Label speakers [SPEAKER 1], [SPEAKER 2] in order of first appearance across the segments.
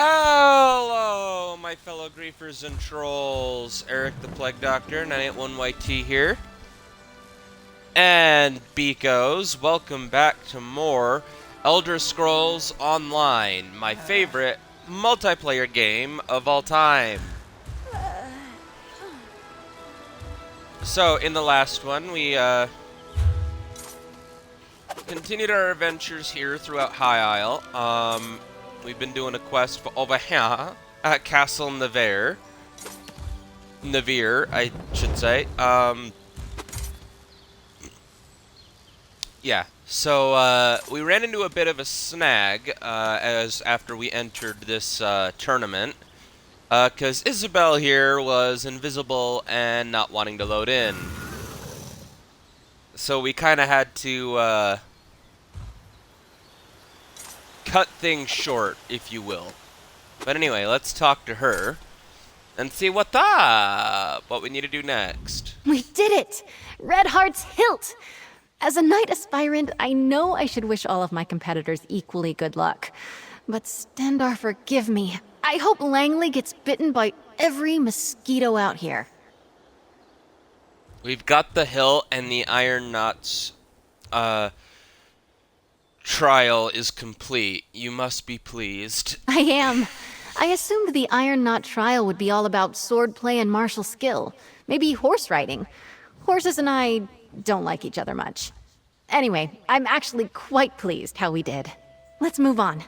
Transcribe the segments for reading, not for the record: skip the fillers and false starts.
[SPEAKER 1] Hello, my fellow griefers and trolls. Eric the Plague Doctor, 981YT here. And beekos, welcome back to more Elder Scrolls Online, my favorite multiplayer game of all time. So, in the last one, we continued our adventures here throughout High Isle. We've been doing a quest for over here at Castle Navire. Navire, I should say. Yeah, so we ran into a bit of a snag after we entered this tournament. Because Isabel here was invisible and not wanting to load in. So we kind of had to cut things short, if you will. But anyway, let's talk to her and see what we need to do next.
[SPEAKER 2] We did it! Red Heart's hilt! As a knight aspirant, I know I should wish all of my competitors equally good luck. But Stendarr, forgive me. I hope Langley gets bitten by every mosquito out here.
[SPEAKER 1] We've got the hilt and the Iron Knot's trial is complete. You must be pleased.
[SPEAKER 2] I am. I assumed the Iron Knot trial would be all about swordplay and martial skill. Maybe horse riding. Horses and I don't like each other much. Anyway, I'm actually quite pleased how we did. Let's move on.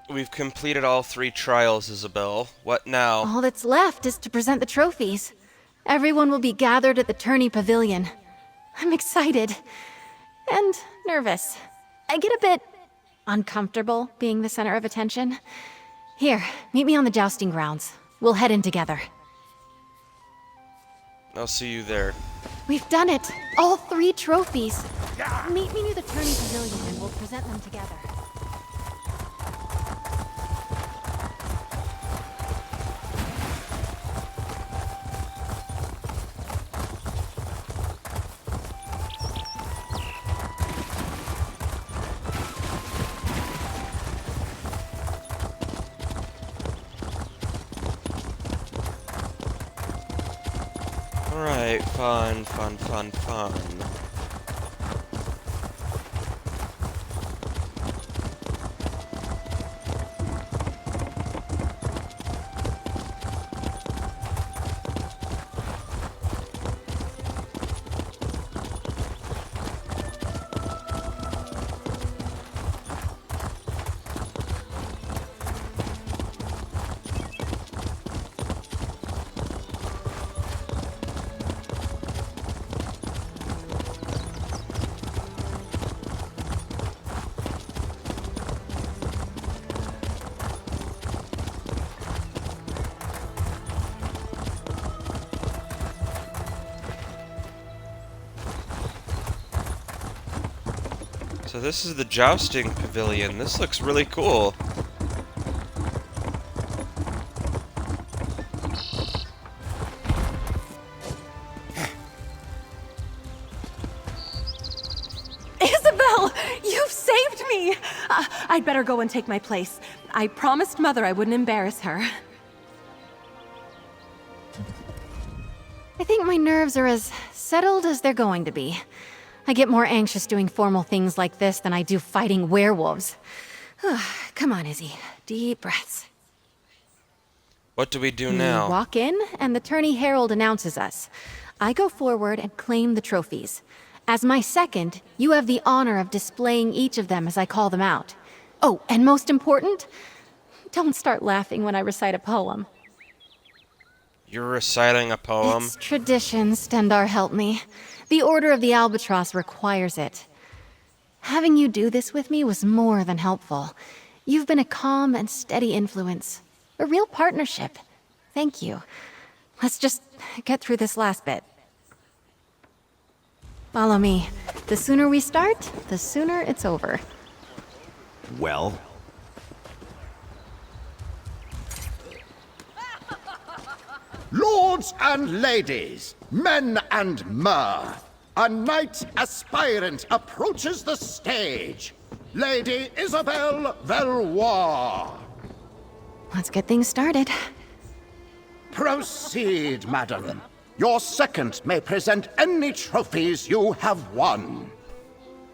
[SPEAKER 1] We've completed all 3 trials, Isabel. What now?
[SPEAKER 2] All that's left is to present the trophies. Everyone will be gathered at the tourney pavilion. I'm excited. And nervous. I get a bit uncomfortable being the center of attention. Here, meet me on the jousting grounds. We'll head in together.
[SPEAKER 1] I'll see you there.
[SPEAKER 2] We've done it! All 3 trophies! Meet me near the tourney pavilion and we'll present them together.
[SPEAKER 1] Alright, fun. So this is the Jousting Pavilion. This looks really cool.
[SPEAKER 3] Isabel! You've saved me! I'd better go and take my place. I promised Mother I wouldn't embarrass her.
[SPEAKER 2] I think my nerves are as settled as they're going to be. I get more anxious doing formal things like this than I do fighting werewolves. Come on, Izzy. Deep breaths.
[SPEAKER 1] What do we do now?
[SPEAKER 2] We walk in, and the tourney herald announces us. I go forward and claim the trophies. As my second, you have the honor of displaying each of them as I call them out. Oh, and most important, don't start laughing when I recite a poem.
[SPEAKER 1] You're reciting a poem?
[SPEAKER 2] It's tradition, Stendarr, help me. The Order of the Albatross requires it. Having you do this with me was more than helpful. You've been a calm and steady influence. A real partnership. Thank you. Let's just get through this last bit. Follow me. The sooner we start, the sooner it's over.
[SPEAKER 4] Well?
[SPEAKER 5] Lords and ladies, men and mer, a knight aspirant approaches the stage. Lady Isabel Valois.
[SPEAKER 2] Let's get things started.
[SPEAKER 5] Proceed, madam. Your second may present any trophies you have won.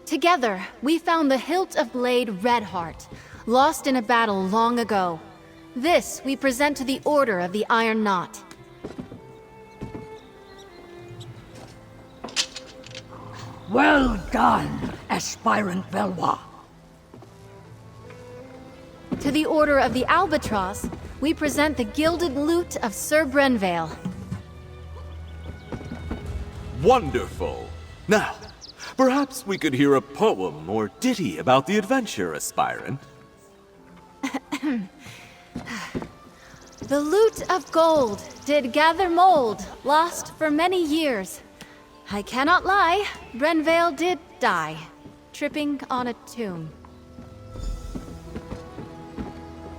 [SPEAKER 2] Together, we found the hilt of blade Redheart, lost in a battle long ago. This we present to the Order of the Iron Knot.
[SPEAKER 6] Well done, aspirant Valois.
[SPEAKER 2] To the Order of the Albatross, we present the gilded lute of Sir Brenvale.
[SPEAKER 7] Wonderful. Now, perhaps we could hear a poem or ditty about the adventure, aspirant.
[SPEAKER 2] The lute of gold did gather mold, lost for many years. I cannot lie, Brenvale did die, tripping on a tomb.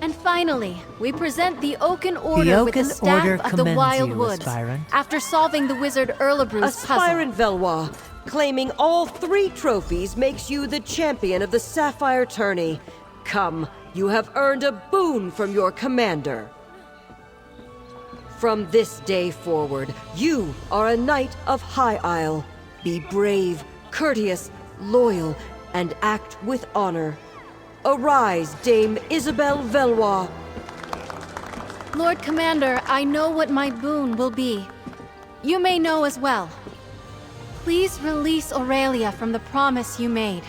[SPEAKER 2] And finally, we present the Oaken Order with the
[SPEAKER 8] Oaken
[SPEAKER 2] staff
[SPEAKER 8] Order
[SPEAKER 2] of the
[SPEAKER 8] commends
[SPEAKER 2] Wild
[SPEAKER 8] you,
[SPEAKER 2] Woods,
[SPEAKER 8] aspirant.
[SPEAKER 2] after solving the wizard Erlebru's puzzle.
[SPEAKER 9] Aspirant Valois, claiming all 3 trophies makes you the champion of the Sapphire Tourney. Come, you have earned a boon from your commander. From this day forward, you are a knight of High Isle. Be brave, courteous, loyal, and act with honor. Arise, Dame Isabel Valois.
[SPEAKER 2] Lord Commander, I know what my boon will be. You may know as well. Please release Aurelia from the promise you made.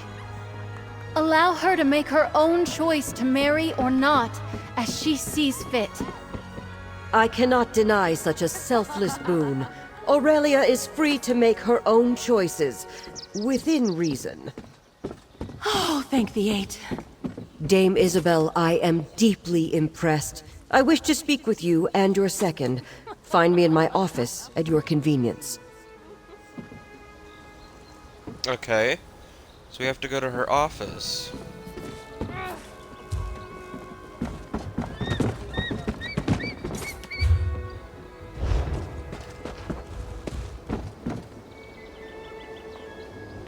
[SPEAKER 2] Allow her to make her own choice to marry or not, as she sees fit.
[SPEAKER 9] I cannot deny such a selfless boon. Aurelia is free to make her own choices, within reason.
[SPEAKER 3] Oh, thank the 8.
[SPEAKER 9] Dame Isabel, I am deeply impressed. I wish to speak with you and your second. Find me in my office at your convenience.
[SPEAKER 1] Okay. So we have to go to her office.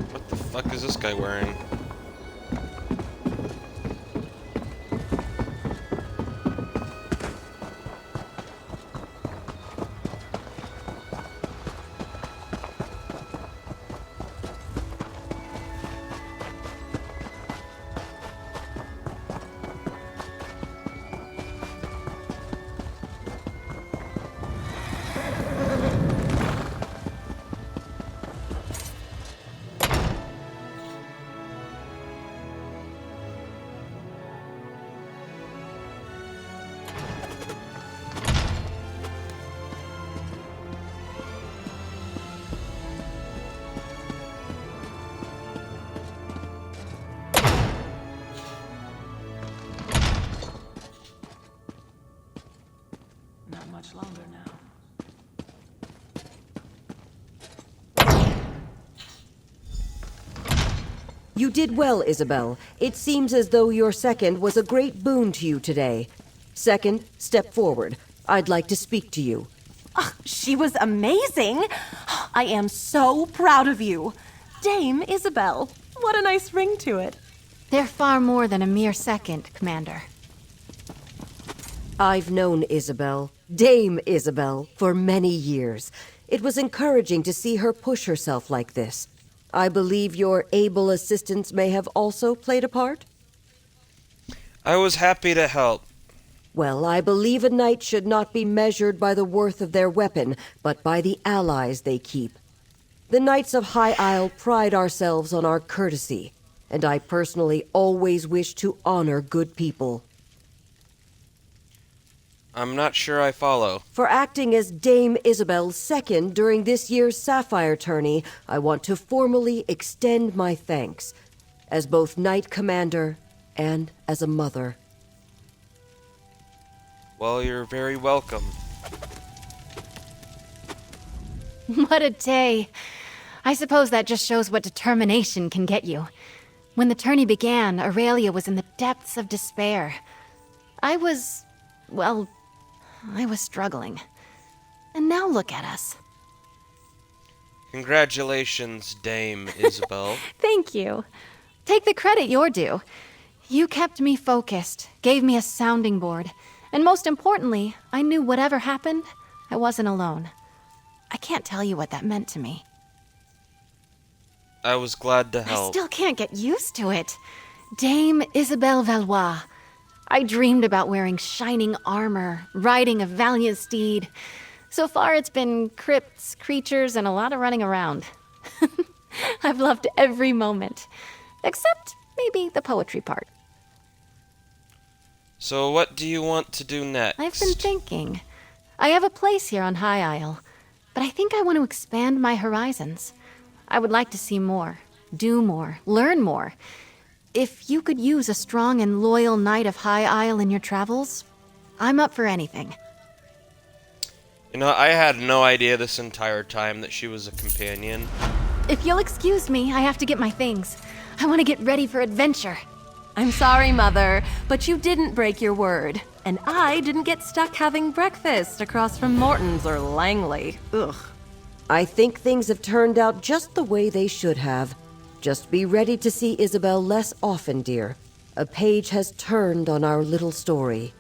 [SPEAKER 1] What the fuck is this guy wearing?
[SPEAKER 3] Not much longer now.
[SPEAKER 9] You did well, Isabel. It seems as though your second was a great boon to you today. Second, step forward. I'd like to speak to you.
[SPEAKER 3] She was amazing! I am so proud of you. Dame Isabel, what a nice ring to it.
[SPEAKER 2] They're far more than a mere second, Commander.
[SPEAKER 9] I've known Isabel, Dame Isabel, for many years. It was encouraging to see her push herself like this. I believe your able assistance may have also played a part?
[SPEAKER 1] I was happy to help.
[SPEAKER 9] Well, I believe a knight should not be measured by the worth of their weapon, but by the allies they keep. The Knights of High Isle pride ourselves on our courtesy, and I personally always wish to honor good people.
[SPEAKER 1] I'm not sure I follow.
[SPEAKER 9] For acting as Dame Isabel's second during this year's Sapphire Tourney, I want to formally extend my thanks, as both Knight Commander and as a mother.
[SPEAKER 1] Well, you're very welcome.
[SPEAKER 2] What a day. I suppose that just shows what determination can get you. When the tourney began, Aurelia was in the depths of despair. I was struggling. And now look at us.
[SPEAKER 1] Congratulations, Dame Isabel.
[SPEAKER 2] Thank you. Take the credit you're due. You kept me focused, gave me a sounding board, and most importantly, I knew whatever happened, I wasn't alone. I can't tell you what that meant to me.
[SPEAKER 1] I was glad to
[SPEAKER 2] I
[SPEAKER 1] help.
[SPEAKER 2] still can't get used to it. Dame Isabel Valois. I dreamed about wearing shining armor, riding a valiant steed. So far it's been crypts, creatures, and a lot of running around. I've loved every moment. Except maybe the poetry part.
[SPEAKER 1] So what do you want to do next?
[SPEAKER 2] I've been thinking. I have a place here on High Isle, but I think I want to expand my horizons. I would like to see more, do more, learn more. If you could use a strong and loyal knight of High Isle in your travels, I'm up for anything.
[SPEAKER 1] You know, I had no idea this entire time that she was a companion.
[SPEAKER 2] If you'll excuse me, I have to get my things. I want to get ready for adventure.
[SPEAKER 3] I'm sorry, Mother, but you didn't break your word. And I didn't get stuck having breakfast across from Morton's or Langley. Ugh.
[SPEAKER 9] I think things have turned out just the way they should have. Just be ready to see Isabel less often, dear. A page has turned on our little story.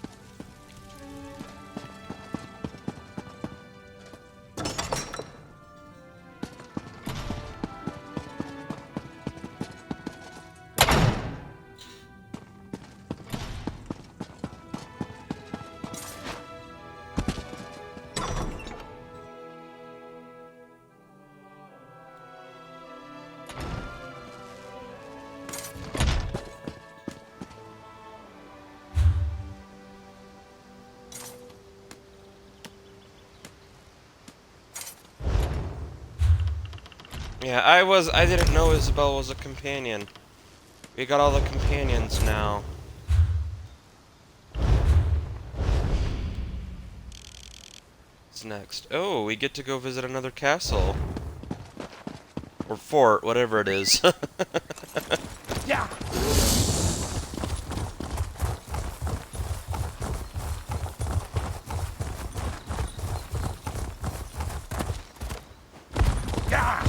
[SPEAKER 1] Yeah, I didn't know Isabel was a companion. We got all the companions now. What's next? Oh, we get to go visit another castle. Or fort, whatever it is.
[SPEAKER 5] Yeah. Yeah.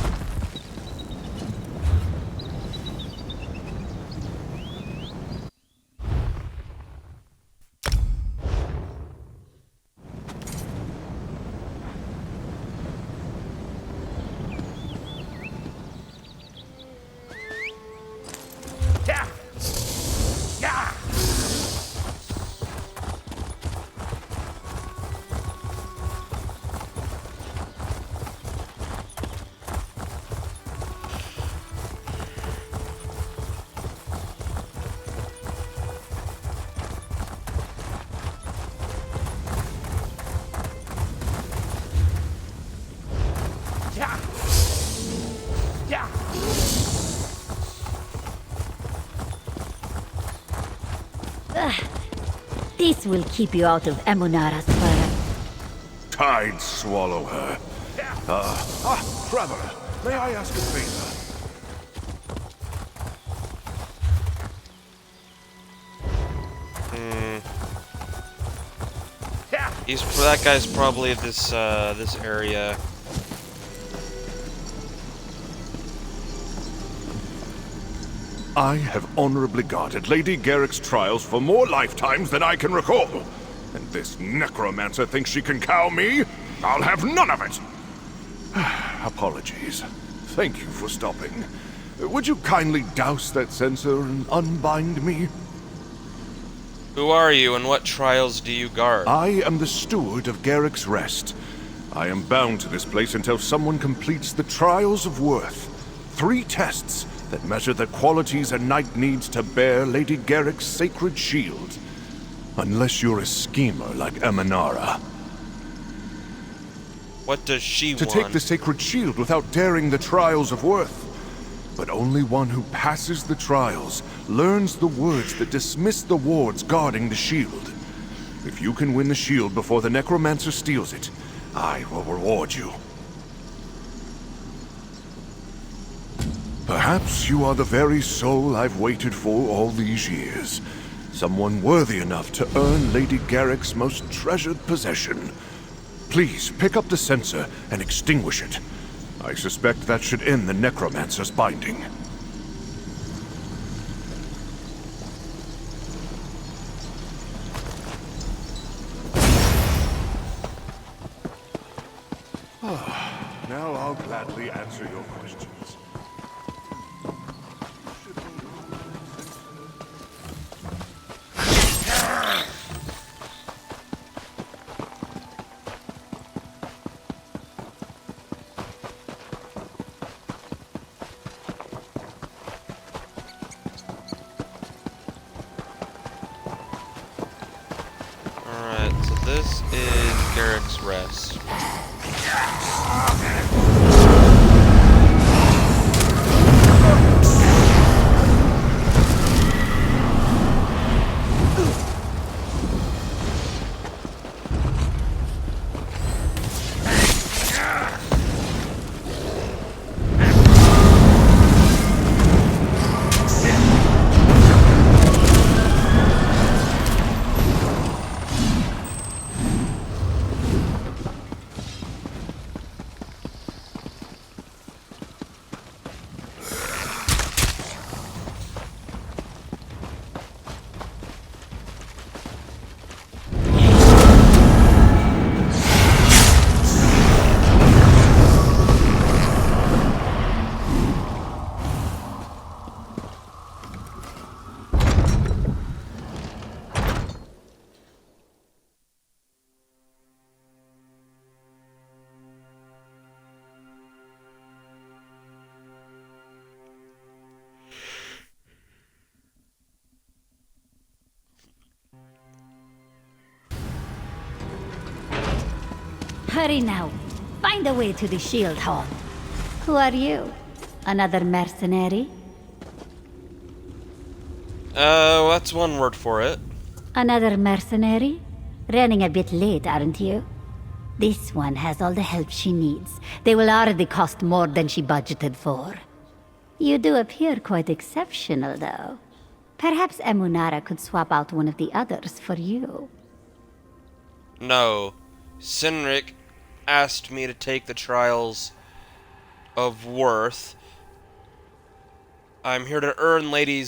[SPEAKER 5] Yeah. Yeah. Yeah. Yeah.
[SPEAKER 8] This will keep you out of Emunara's fire.
[SPEAKER 10] Tide swallow her. Traveler, may I ask a favor?
[SPEAKER 1] That guy's probably this area.
[SPEAKER 10] I have honorably guarded Lady Garrick's trials for more lifetimes than I can recall. And this necromancer thinks she can cow me? I'll have none of it! Apologies. Thank you for stopping. Would you kindly douse that censer and unbind me?
[SPEAKER 1] Who are you and what trials do you guard?
[SPEAKER 10] I am the steward of Garrick's Rest. I am bound to this place until someone completes the Trials of Worth. 3 tests that measure the qualities a knight needs to bear Lady Garrick's sacred shield. Unless you're a schemer like Emunara.
[SPEAKER 1] What does she
[SPEAKER 10] To
[SPEAKER 1] want?
[SPEAKER 10] take the sacred shield without daring the Trials of Worth. But only one who passes the trials learns the words that dismiss the wards guarding the shield. If you can win the shield before the necromancer steals it, I will reward you. Perhaps you are the very soul I've waited for all these years. Someone worthy enough to earn Lady Garrick's most treasured possession. Please pick up the censer and extinguish it. I suspect that should end the necromancer's binding. Now I'll gladly answer your questions.
[SPEAKER 1] Alright, so this is Garrick's Rest.
[SPEAKER 8] Hurry now. Find a way to the shield hall. Who are you? Another mercenary?
[SPEAKER 1] That's one word for it.
[SPEAKER 8] Another mercenary? Running a bit late, aren't you? This one has all the help she needs. They will already cost more than she budgeted for. You do appear quite exceptional, though. Perhaps Emunara could swap out one of the others for you.
[SPEAKER 1] No. Sinric asked me to take the Trials of Worth. I'm here to earn Lady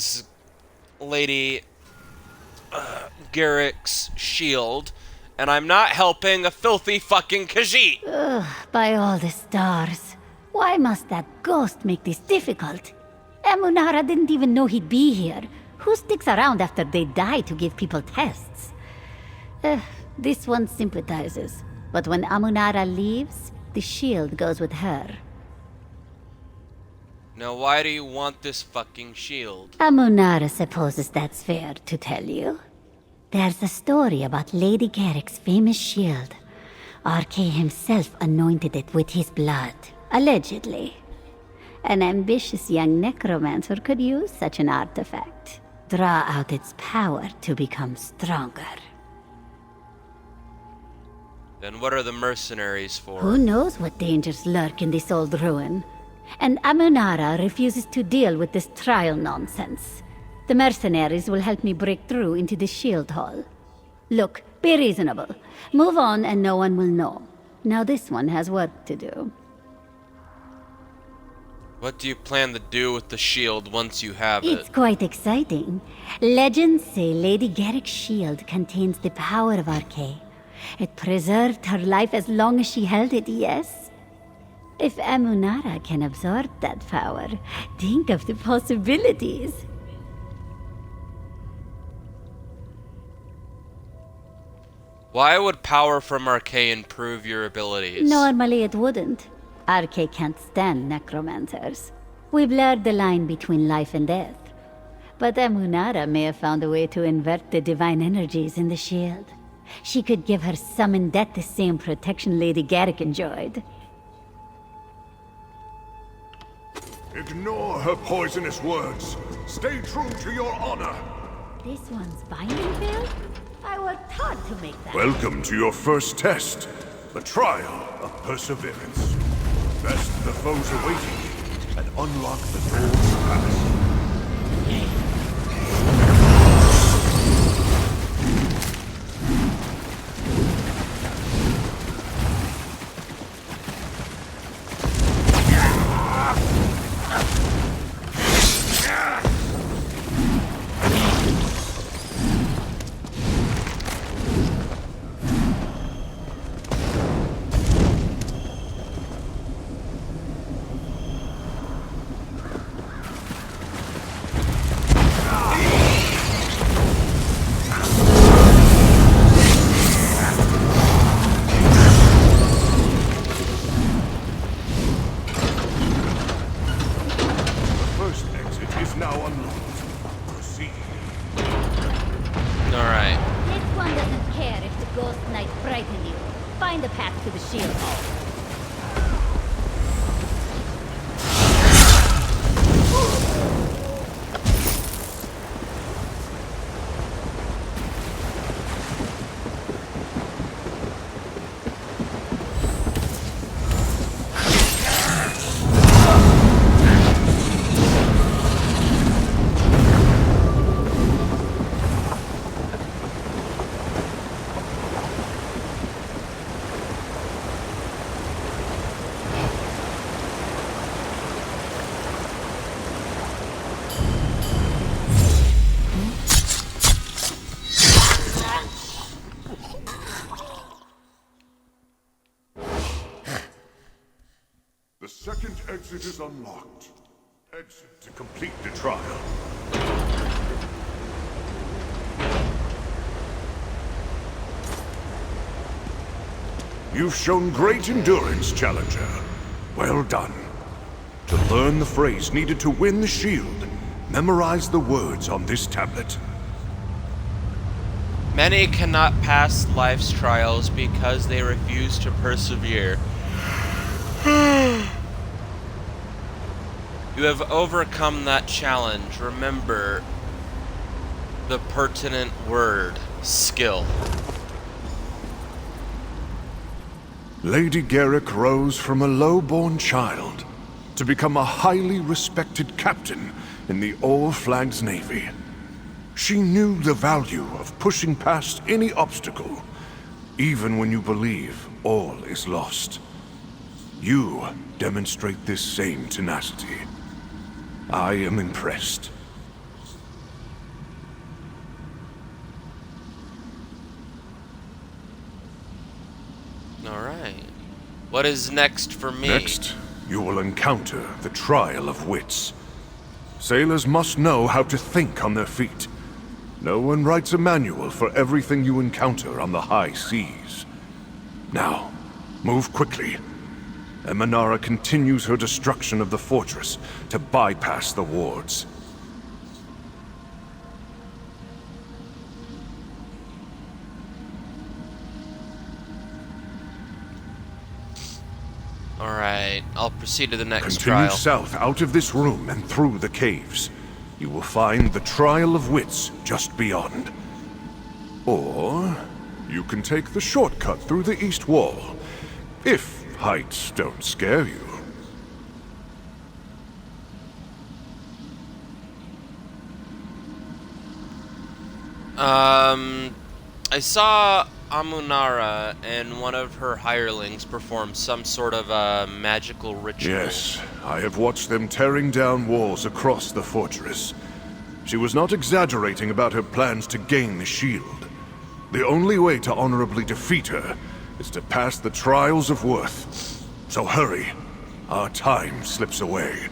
[SPEAKER 1] Garrick's shield, and I'm not helping a filthy fucking Kajiit.
[SPEAKER 8] Ugh, by all the stars. Why must that ghost make this difficult? Emunara didn't even know he'd be here. Who sticks around after they die to give people tests? This one sympathizes. But when Emunara leaves, the shield goes with her.
[SPEAKER 1] Now why do you want this fucking shield?
[SPEAKER 8] Emunara supposes that's fair to tell you. There's a story about Lady Garrick's famous shield. RK himself anointed it with his blood, allegedly. An ambitious young necromancer could use such an artifact. Draw out its power to become stronger.
[SPEAKER 1] Then what are the mercenaries for?
[SPEAKER 8] Who knows what dangers lurk in this old ruin? And Emunara refuses to deal with this trial nonsense. The mercenaries will help me break through into the shield hall. Look, be reasonable. Move on and no one will know. Now this one has work to do.
[SPEAKER 1] What do you plan to do with the shield once you have it?
[SPEAKER 8] It's quite exciting. Legends say Lady Garrick's shield contains the power of RK. It preserved her life as long as she held it, yes? If Emunara can absorb that power, think of the possibilities.
[SPEAKER 1] Why would power from RK improve your abilities?
[SPEAKER 8] Normally it wouldn't. RK can't stand necromancers. We blurred the line between life and death. But Emunara may have found a way to invert the divine energies in the shield. She could give her summoned death the same protection Lady Garrick enjoyed.
[SPEAKER 10] Ignore her poisonous words. Stay true to your honor.
[SPEAKER 8] This one's binding failed? I worked hard to make that.
[SPEAKER 10] Welcome to your first test. The trial of perseverance. Best the foes awaiting and unlock the doors past.
[SPEAKER 8] find the path to the shield hall.
[SPEAKER 10] The second exit is unlocked. Exit to complete the trial. You've shown great endurance, Challenger. Well done. To learn the phrase needed to win the shield, memorize the words on this tablet.
[SPEAKER 1] Many cannot pass life's trials because they refuse to persevere. You have overcome that challenge. Remember the pertinent word, skill.
[SPEAKER 10] Lady Garrick rose from a low-born child to become a highly respected captain in the All-Flags Navy. She knew the value of pushing past any obstacle, even when you believe all is lost. You demonstrate this same tenacity. I am impressed.
[SPEAKER 1] Alright. What is next for me?
[SPEAKER 10] Next, you will encounter the Trial of Wits. Sailors must know how to think on their feet. No one writes a manual for everything you encounter on the high seas. Now, move quickly. Emanara continues her destruction of the fortress to bypass the wards.
[SPEAKER 1] Alright, I'll proceed to the next
[SPEAKER 10] Continue
[SPEAKER 1] trial.
[SPEAKER 10] south out of this room and through the caves. You will find the Trial of Wits just beyond. Or you can take the shortcut through the east wall, if heights don't scare you.
[SPEAKER 1] I saw Amunara and one of her hirelings perform some sort of a magical ritual.
[SPEAKER 10] Yes, I have watched them tearing down walls across the fortress. She was not exaggerating about her plans to gain the shield. The only way to honorably defeat her is to pass the trials of worth. So hurry. Our time slips away.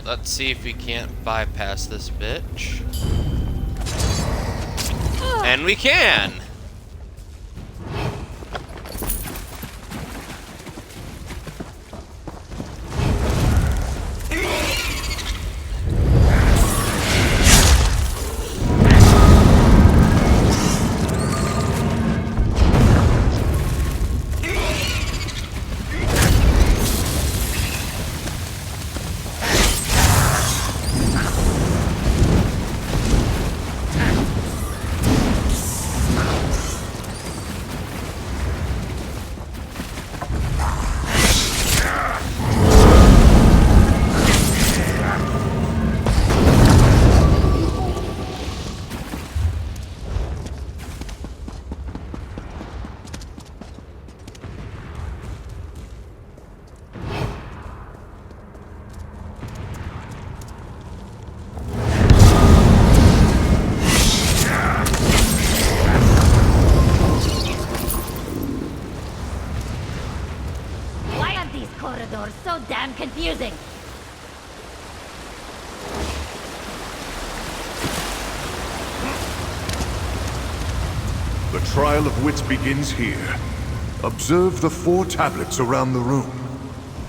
[SPEAKER 1] Alright, let's see if we can't bypass this bitch. And we can!
[SPEAKER 8] Why are these corridors so damn confusing?
[SPEAKER 10] The Trial of Wits begins here. Observe the 4 tablets around the room.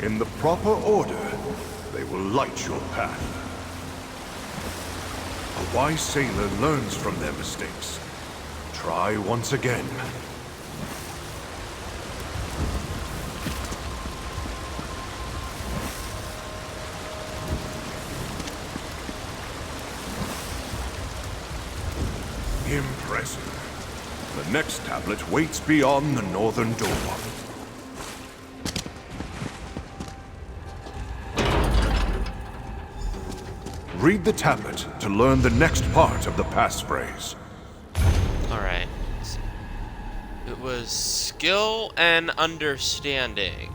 [SPEAKER 10] In the proper order, they will light your path. A wise sailor learns from their mistakes. Try once again. Impressive. The next tablet waits beyond the northern door. Read the tablet to learn the next part of the passphrase.
[SPEAKER 1] Alright. It was skill and understanding.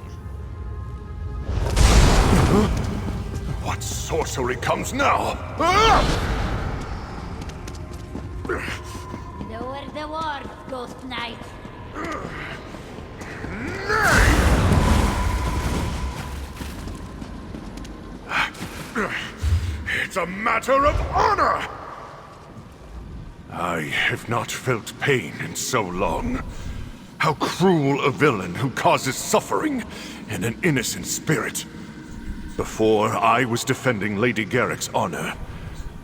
[SPEAKER 10] What sorcery comes now? Ah!
[SPEAKER 8] Lower the ward, Ghost Knight.
[SPEAKER 10] It's a matter of honor! I have not felt pain in so long. How cruel a villain who causes suffering in an innocent spirit. Before, I was defending Lady Garrick's honor.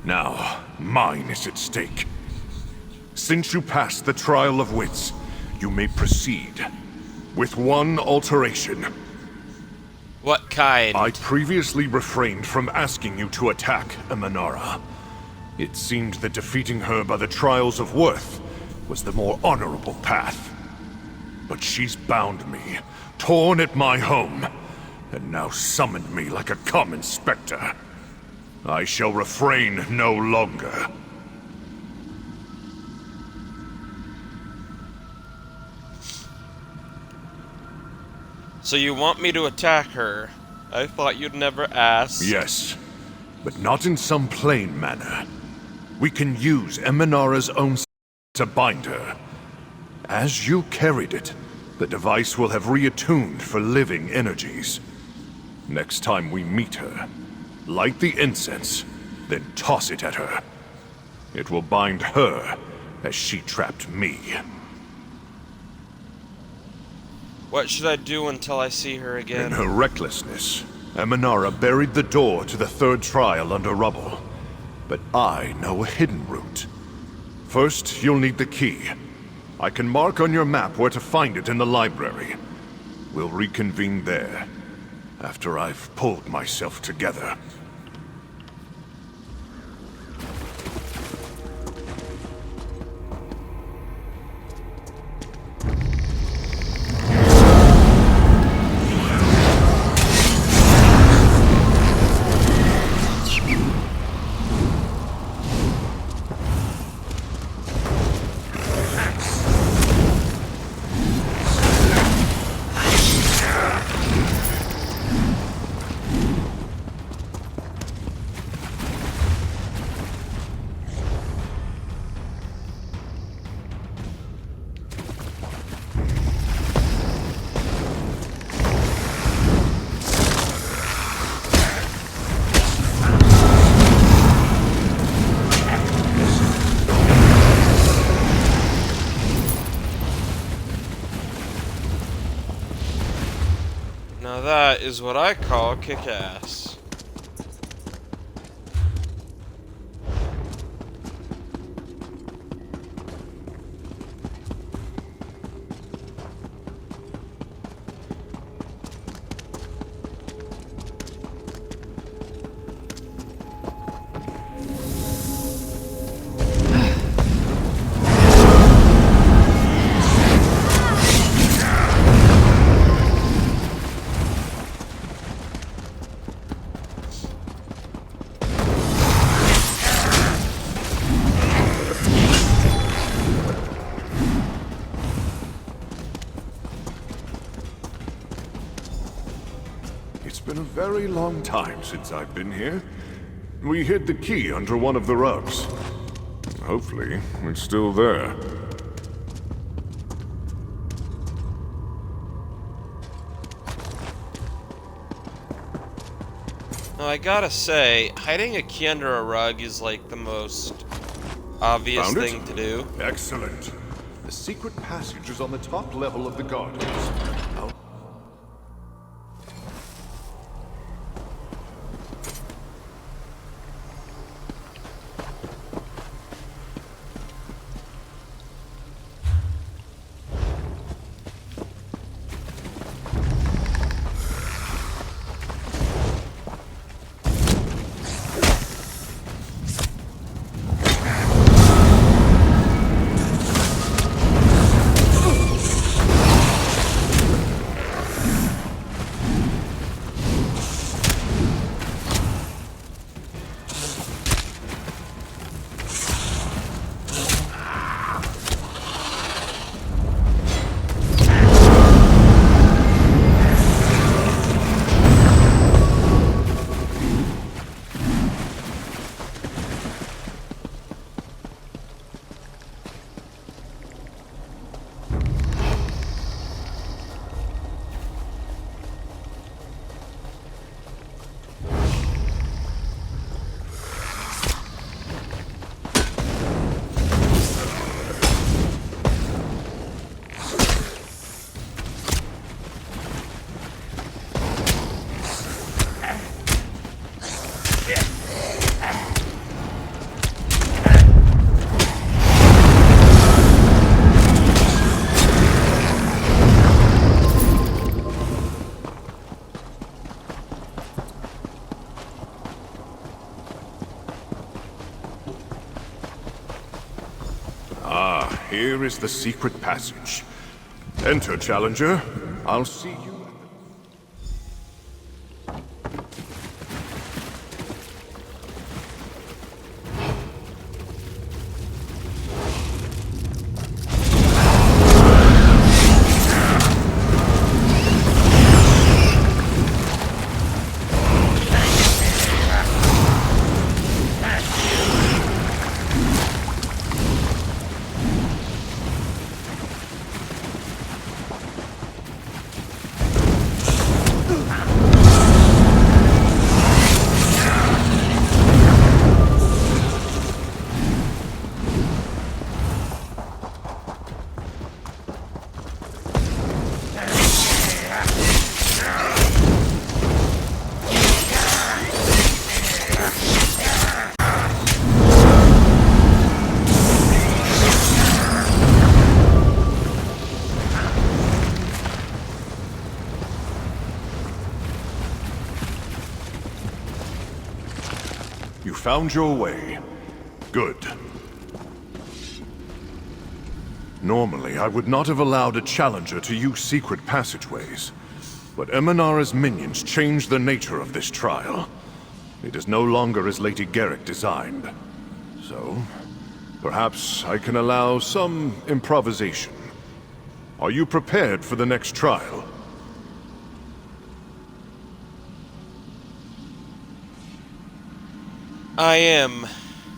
[SPEAKER 10] Now, mine is at stake. Since you passed the Trial of Wits, you may proceed. With one alteration.
[SPEAKER 1] What kind?
[SPEAKER 10] I previously refrained from asking you to attack Emanara. It seemed that defeating her by the Trials of Worth was the more honorable path. But she's bound me, torn at my home, and now summoned me like a common specter. I shall refrain no longer.
[SPEAKER 1] So you want me to attack her? I thought you'd never ask.
[SPEAKER 10] Yes, but not in some plain manner. We can use Emanara's own to bind her. As you carried it, the device will have reattuned for living energies. Next time we meet her, light the incense, then toss it at her. It will bind her as she trapped me.
[SPEAKER 1] What should I do until I see her again?
[SPEAKER 10] In her recklessness, Emanara buried the door to the 3rd trial under rubble. But I know a hidden route. First, you'll need the key. I can mark on your map where to find it in the library. We'll reconvene there, after I've pulled myself together.
[SPEAKER 1] is what I call kick-ass.
[SPEAKER 10] It's been a very long time since I've been here. We hid the key under one of the rugs. Hopefully, it's still there.
[SPEAKER 1] Now, I gotta say, hiding a key under a rug is like the most obvious
[SPEAKER 10] Found it?
[SPEAKER 1] thing to do.
[SPEAKER 10] Excellent. The secret passage is on the top level of the gardens. I'll Here is the secret passage. Enter, Challenger. I'll see you. You found your way. Good. Normally, I would not have allowed a challenger to use secret passageways. But Emanara's minions changed the nature of this trial. It is no longer as Lady Garrick designed. So, perhaps I can allow some improvisation. Are you prepared for the next trial?
[SPEAKER 1] I am.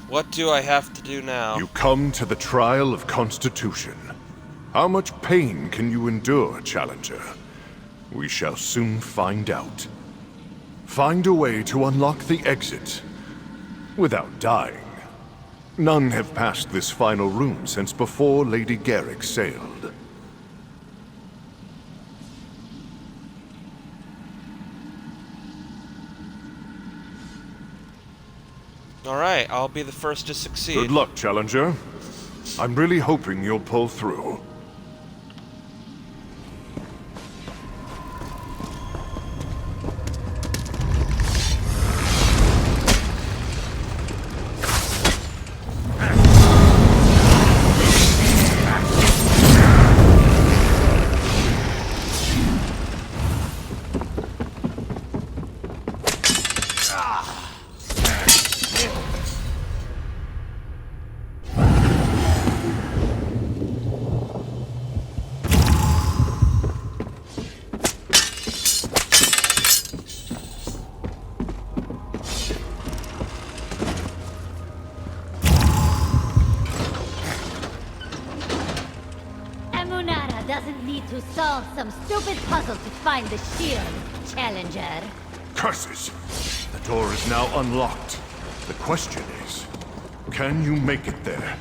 [SPEAKER 1] What do I have to do now?
[SPEAKER 10] You come to the trial of Constitution. How much pain can you endure, Challenger? We shall soon find out. Find a way to unlock the exit without dying. None have passed this final room since before Lady Garrick sailed.
[SPEAKER 1] Alright, I'll be the first to succeed.
[SPEAKER 10] Good luck, Challenger. I'm really hoping you'll pull through.
[SPEAKER 8] Emunara doesn't need to solve some stupid puzzle to find the shield, Challenger.
[SPEAKER 10] Curses! The door is now unlocked. The question is, can you make it there?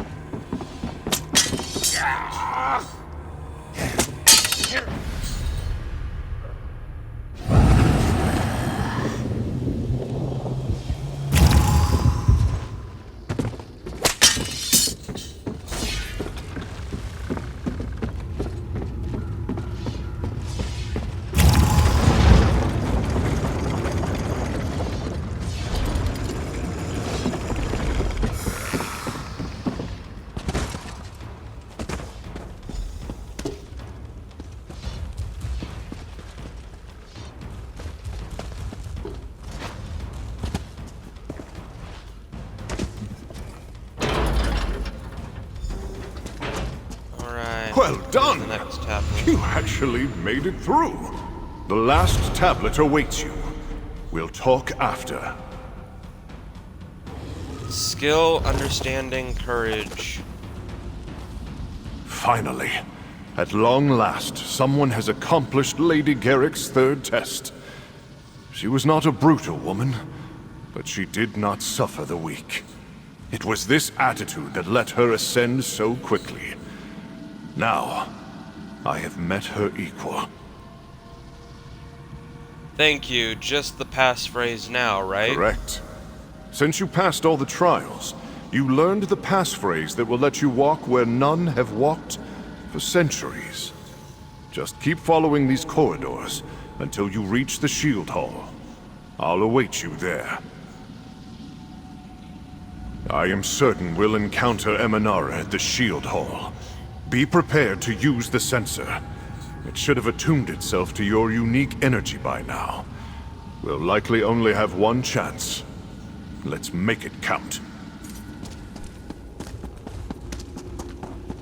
[SPEAKER 10] Well done!
[SPEAKER 1] The next tablet.
[SPEAKER 10] You actually made it through. The last tablet awaits you. We'll talk after.
[SPEAKER 1] Skill, understanding, courage.
[SPEAKER 10] Finally, at long last, someone has accomplished Lady Garrick's third test. She was not a brutal woman, but she did not suffer the weak. It was this attitude that let her ascend so quickly. Now, I have met her equal.
[SPEAKER 1] Thank you. Just the passphrase now, right?
[SPEAKER 10] Correct. Since you passed all the trials, you learned the passphrase that will let you walk where none have walked for centuries. Just keep following these corridors until you reach the Shield Hall. I'll await you there. I am certain we'll encounter Emanara at the Shield Hall. Be prepared to use the sensor. It should have attuned itself to your unique energy by now. We'll likely only have one chance. Let's make it count.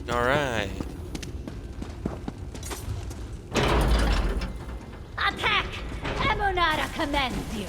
[SPEAKER 1] Alright.
[SPEAKER 8] Attack! Emunara commands you.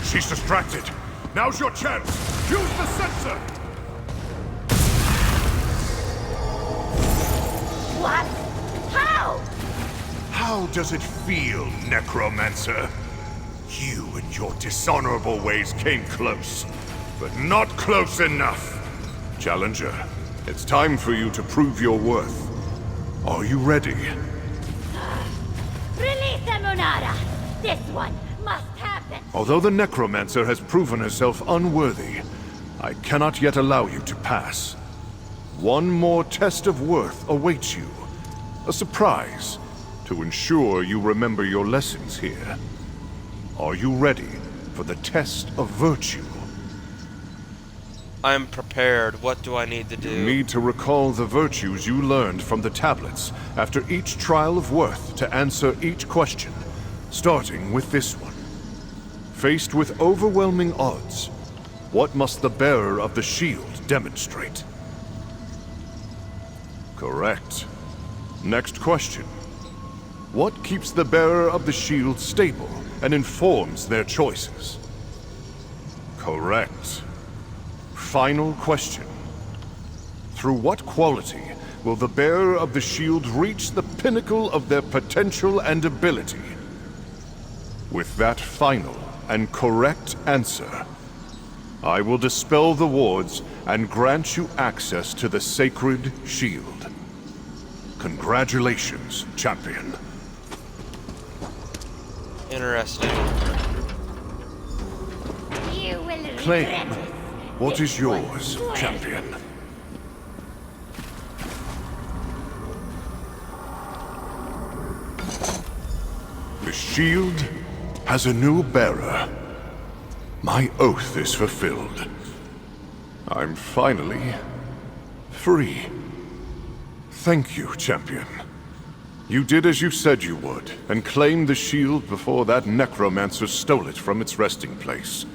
[SPEAKER 10] She's distracted. Now's your chance. Use the sensor.
[SPEAKER 8] What? How?
[SPEAKER 10] How does it feel, Necromancer? You and your dishonorable ways came close, but not close enough. Challenger, it's time for you to prove your worth. Are you ready?
[SPEAKER 8] Release Emunara! This one must happen!
[SPEAKER 10] Although the Necromancer has proven herself unworthy, I cannot yet allow you to pass. One more test of worth awaits you. A surprise, to ensure you remember your lessons here. Are you ready for the test of virtue?
[SPEAKER 1] I'm prepared. What do I need to do?
[SPEAKER 10] You need to recall the virtues you learned from the tablets after each trial of worth to answer each question, starting with this one. Faced with overwhelming odds, what must the bearer of the shield demonstrate? Correct. Next question. What keeps the bearer of the shield stable and informs their choices. Correct. Final question. Through what quality will the bearer of the shield reach the pinnacle of their potential and ability? With that final and correct answer, I will dispel the wards and grant you access to the sacred shield. Congratulations, champion.
[SPEAKER 1] Interesting.
[SPEAKER 10] Claim. What is yours, champion? The shield has a new bearer. My oath is fulfilled. I'm finally free. Thank you, champion. You did as you said you would, and claimed the shield before that necromancer stole it from its resting place.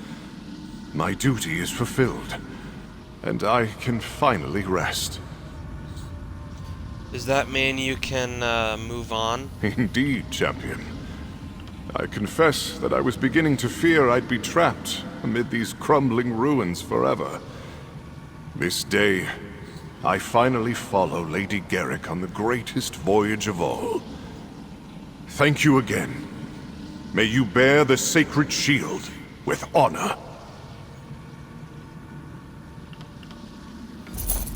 [SPEAKER 10] My duty is fulfilled, and I can finally rest.
[SPEAKER 1] Does that mean you can move on?
[SPEAKER 10] Indeed, champion. I confess that I was beginning to fear I'd be trapped amid these crumbling ruins forever. This day, I finally follow Lady Garrick on the greatest voyage of all. Thank you again. May you bear the sacred shield with honor.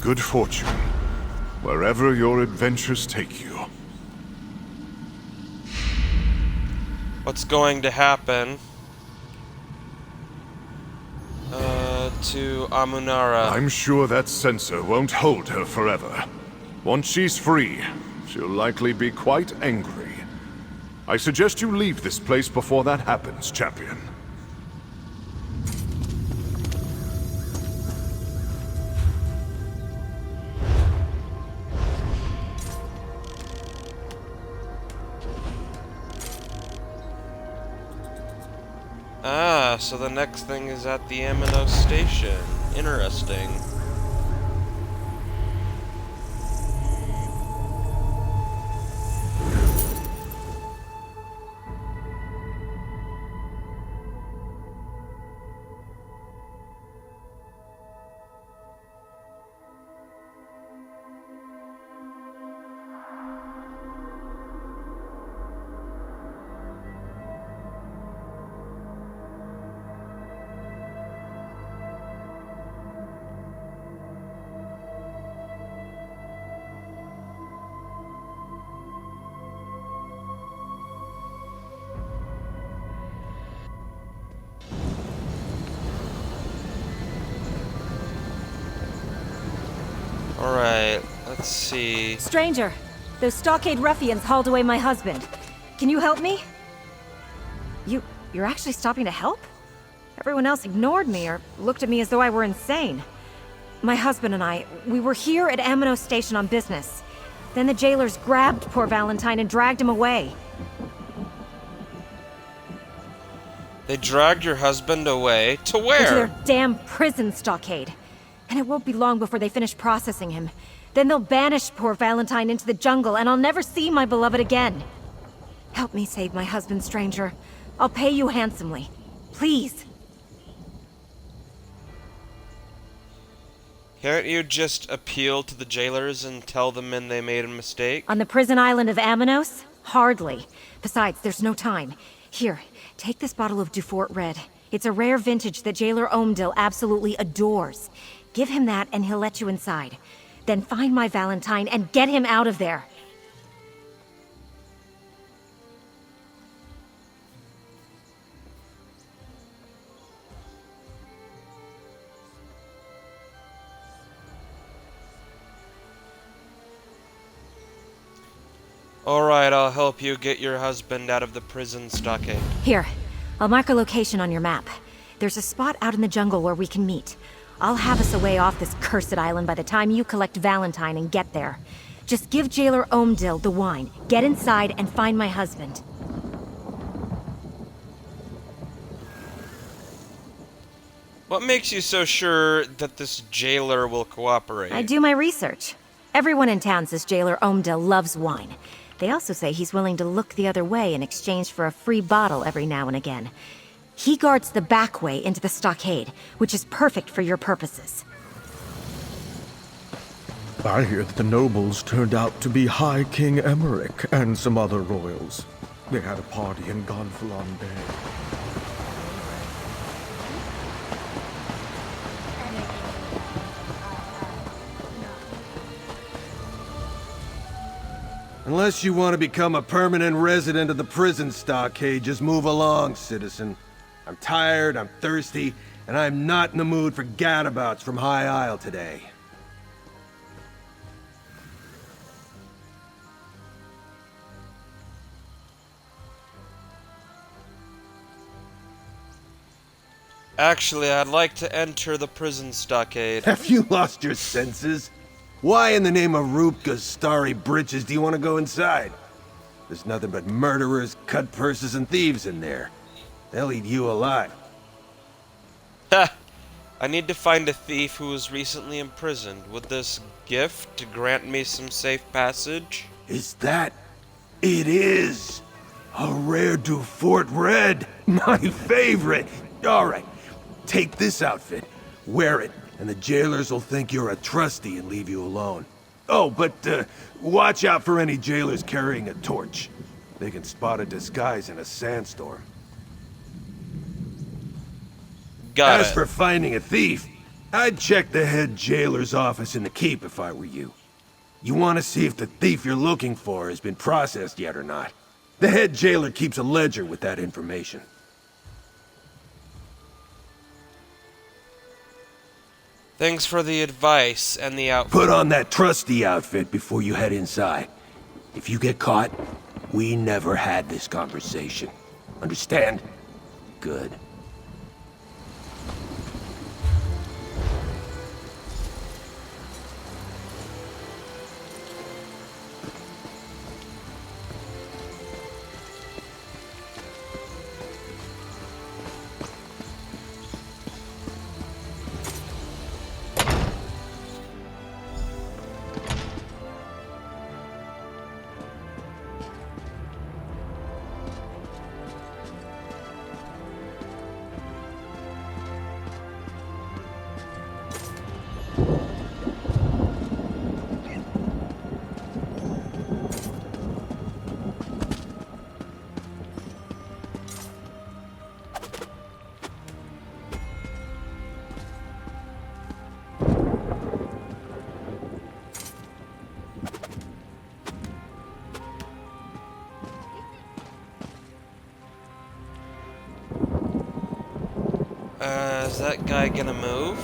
[SPEAKER 10] Good fortune, wherever your adventures take you.
[SPEAKER 1] What's going to happen to Amunara?
[SPEAKER 10] I'm sure that censor won't hold her forever. Once she's free, she'll likely be quite angry. I suggest you leave this place before that happens, champion.
[SPEAKER 1] Ah, so the next thing is at the Amino station. Interesting. Alright, let's see.
[SPEAKER 11] Stranger, those stockade ruffians hauled away my husband. Can you help me? You're actually stopping to help? Everyone else ignored me or looked at me as though I were insane. My husband and I, we were here at Amino Station on business. Then the jailers grabbed poor Valentine and dragged him away.
[SPEAKER 1] They dragged your husband away? To where?
[SPEAKER 11] Into their damn prison stockade. And it won't be long before they finish processing him. Then they'll banish poor Valentine into the jungle, and I'll never see my beloved again. Help me save my husband, stranger. I'll pay you handsomely. Please.
[SPEAKER 1] Can't you just appeal to the jailers and tell them they made a mistake?
[SPEAKER 11] On the prison island of Aminos? Hardly. Besides, there's no time. Here, take this bottle of Dufort Red. It's a rare vintage that Jailer Omdil absolutely adores. Give him that and he'll let you inside. Then find my Valentine and get him out of there.
[SPEAKER 1] Alright, I'll help you get your husband out of the prison stockade.
[SPEAKER 11] Here, I'll mark a location on your map. There's a spot out in the jungle where we can meet. I'll have us away off this cursed island by the time you collect Valentine and get there. Just give Jailer Omdil the wine, get inside, and find my husband.
[SPEAKER 1] What makes you so sure that this jailer will cooperate?
[SPEAKER 11] I do my research. Everyone in town says Jailer Omdil loves wine. They also say he's willing to look the other way in exchange for a free bottle every now and again. He guards the back way into the stockade, which is perfect for your purposes.
[SPEAKER 12] I hear that the nobles turned out to be High King Emmerich and some other royals. They had a party in Gonfalon Bay.
[SPEAKER 13] Unless you want to become a permanent resident of the prison stockade, just move along, citizen. I'm tired, I'm thirsty, and I'm not in the mood for gadabouts from High Isle today.
[SPEAKER 1] Actually, I'd like to enter the prison stockade.
[SPEAKER 13] Have you lost your senses? Why in the name of Rupka's starry britches do you want to go inside? There's nothing but murderers, cut purses, and thieves in there. They'll eat you alive.
[SPEAKER 1] Ha! I need to find a thief who was recently imprisoned. Would this gift grant me some safe passage?
[SPEAKER 13] Is that... It is! A rare Dufort Red! My favorite! Alright, take this outfit, wear it, and the jailers will think you're a trustee and leave you alone. Oh, but watch out for any jailers carrying a torch. They can spot a disguise in a sandstorm.
[SPEAKER 1] Got it.
[SPEAKER 13] As for finding a thief, I'd check the head jailer's office in the keep if I were you. You want to see if the thief you're looking for has been processed yet or not. The head jailer keeps a ledger with that information.
[SPEAKER 1] Thanks for the advice and the outfit.
[SPEAKER 13] Put on that trusty outfit before you head inside. If you get caught, we never had this conversation. Understand? Good.
[SPEAKER 1] Is that guy gonna move?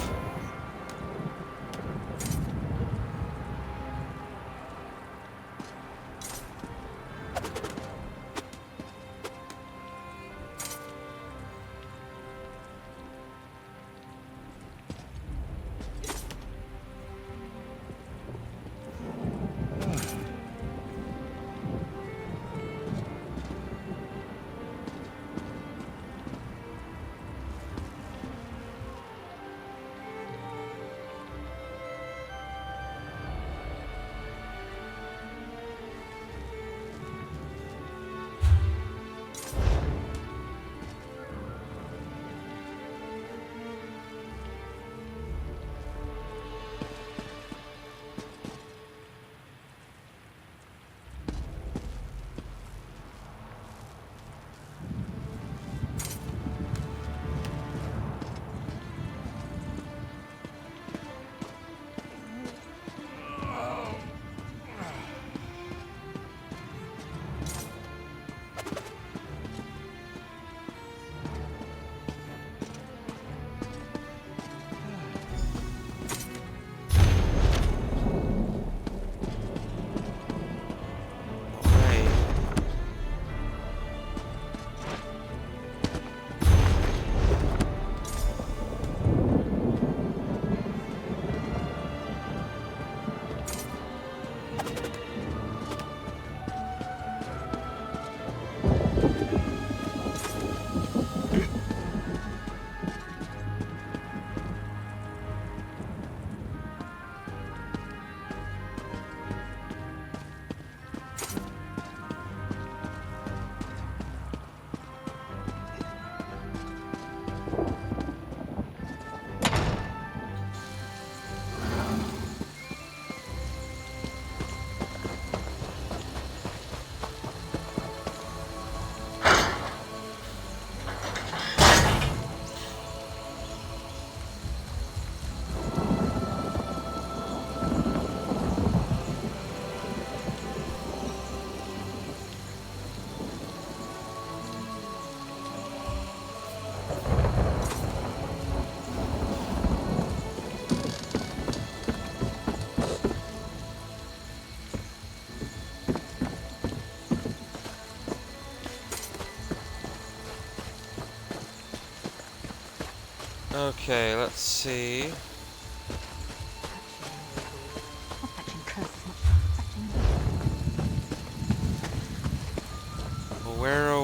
[SPEAKER 1] Okay, let's see.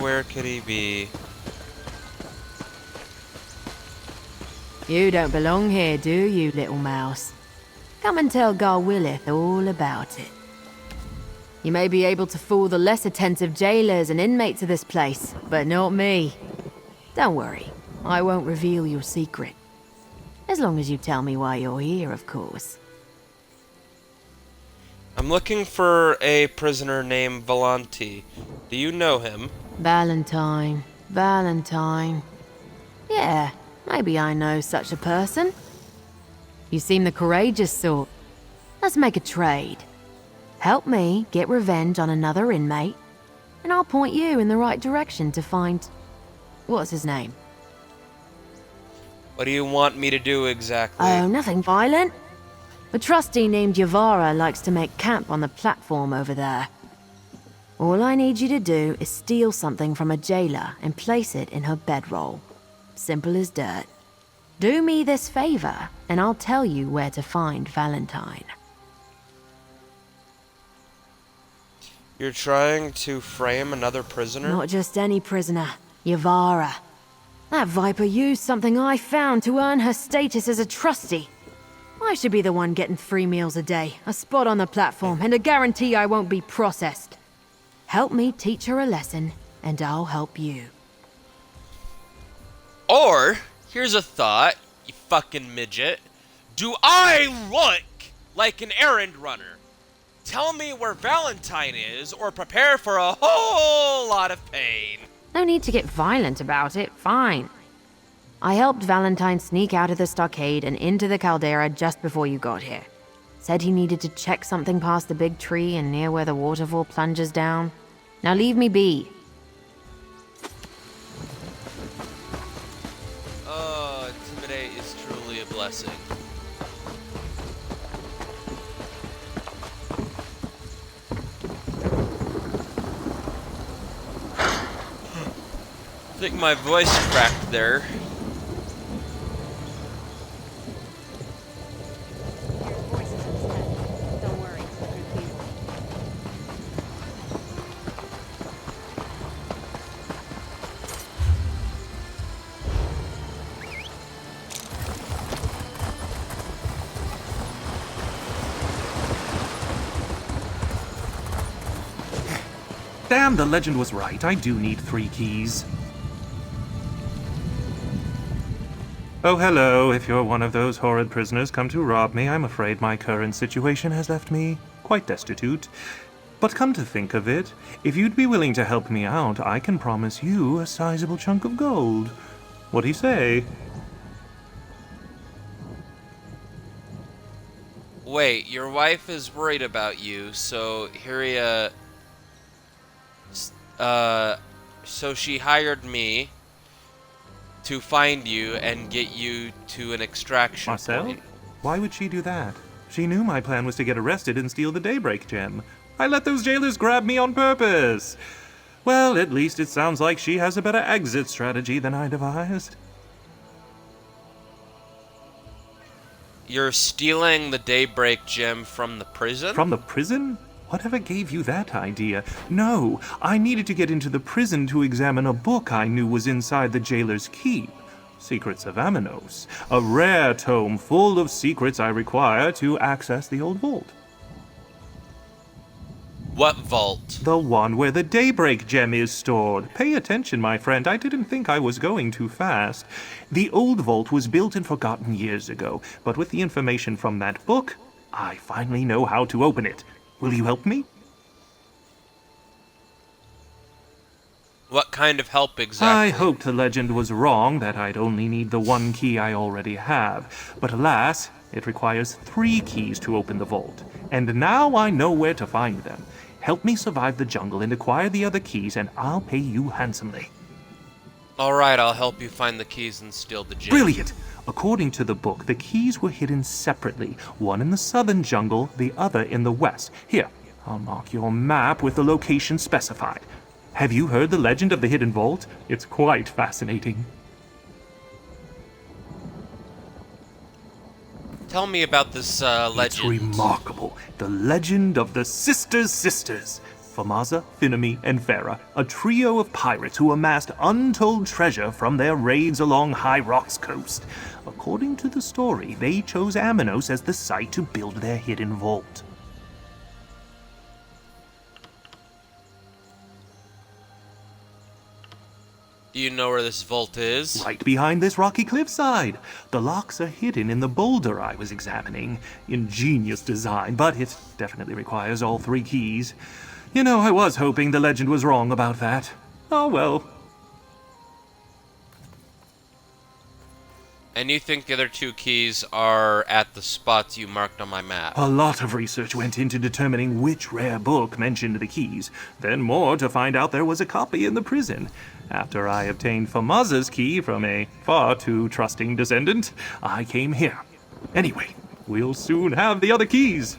[SPEAKER 1] Where could he be?
[SPEAKER 3] You don't belong here, do you, little mouse? Come and tell Garwillith all about it. You may be able to fool the less attentive jailers and inmates of this place, but not me. Don't worry, I won't reveal your secret. As long as you tell me why you're here, of course.
[SPEAKER 1] I'm looking for a prisoner named Volanti. Do you know him?
[SPEAKER 3] Valentine. Yeah, maybe I know such a person. You seem the courageous sort. Let's make a trade. Help me get revenge on another inmate, and I'll point you in the right direction to find... what's his name?
[SPEAKER 1] What do you want me to do exactly?
[SPEAKER 3] Oh, nothing violent. A trustee named Yavara likes to make camp on the platform over there. All I need you to do is steal something from a jailer and place it in her bedroll. Simple as dirt. Do me this favor, and I'll tell you where to find Valentine.
[SPEAKER 1] You're trying to frame another prisoner?
[SPEAKER 3] Not just any prisoner. Yavara. That viper used something I found to earn her status as a trustee. I should be the one getting 3 meals a day, a spot on the platform, and a guarantee I won't be processed. Help me teach her a lesson, and I'll help you.
[SPEAKER 1] Or, here's a thought, you fucking midget. Do I look like an errand runner? Tell me where Valentine is, or prepare for a whole lot of pain.
[SPEAKER 3] No need to get violent about it, fine. I helped Valentine sneak out of the stockade and into the caldera just before you got here. Said he needed to check something past the big tree and near where the waterfall plunges down. Now leave me be.
[SPEAKER 1] Oh, intimidate is truly a blessing. I think my voice cracked there.
[SPEAKER 14] Damn, the legend was right. I do need 3 keys. Oh, hello. If you're one of those horrid prisoners come to rob me, I'm afraid my current situation has left me quite destitute. But come to think of it, if you'd be willing to help me out, I can promise you a sizable chunk of gold. What do you say?
[SPEAKER 1] Wait, your wife is worried about you, so here so she hired me to find you and get you to an extraction
[SPEAKER 14] Marcel?
[SPEAKER 1] point.
[SPEAKER 14] Why would she do that? She knew my plan was to get arrested and steal the Daybreak gem. I let those jailers grab me on purpose. Well, at least it sounds like she has a better exit strategy than I devised.
[SPEAKER 1] You're stealing the Daybreak gem from the prison?
[SPEAKER 14] From the prison? Whatever gave you that idea? No, I needed to get into the prison to examine a book I knew was inside the jailer's keep. Secrets of Aminos. A rare tome full of secrets I require to access the old vault.
[SPEAKER 1] What vault?
[SPEAKER 14] The one where the Daybreak gem is stored. Pay attention, my friend. I didn't think I was going too fast. The old vault was built and forgotten years ago, but with the information from that book, I finally know how to open it. Will you help me?
[SPEAKER 1] What kind of help exactly?
[SPEAKER 14] I hoped the legend was wrong, that I'd only need the 1 key I already have. But alas, it requires 3 keys to open the vault. And now I know where to find them. Help me survive the jungle and acquire the other keys, and I'll pay you handsomely.
[SPEAKER 1] Alright, I'll help you find the keys and steal the gem.
[SPEAKER 14] Brilliant! According to the book, the keys were hidden separately. One in the southern jungle, the other in the west. Here, I'll mark your map with the location specified. Have you heard the legend of the hidden vault? It's quite fascinating.
[SPEAKER 1] Tell me about this legend.
[SPEAKER 14] It's remarkable. The legend of the Sisters. Famaza, Finami, and Farah, a trio of pirates who amassed untold treasure from their raids along High Rock's coast. According to the story, they chose Aminos as the site to build their hidden vault.
[SPEAKER 1] Do you know where this vault is?
[SPEAKER 14] Right behind this rocky cliffside. The locks are hidden in the boulder I was examining. Ingenious design, but it definitely requires all 3 keys. You know, I was hoping the legend was wrong about that. Oh well.
[SPEAKER 1] And you think the other 2 keys are at the spots you marked on my map?
[SPEAKER 14] A lot of research went into determining which rare book mentioned the keys, then more to find out there was a copy in the prison. After I obtained Famaza's key from a far too trusting descendant, I came here. Anyway, we'll soon have the other keys.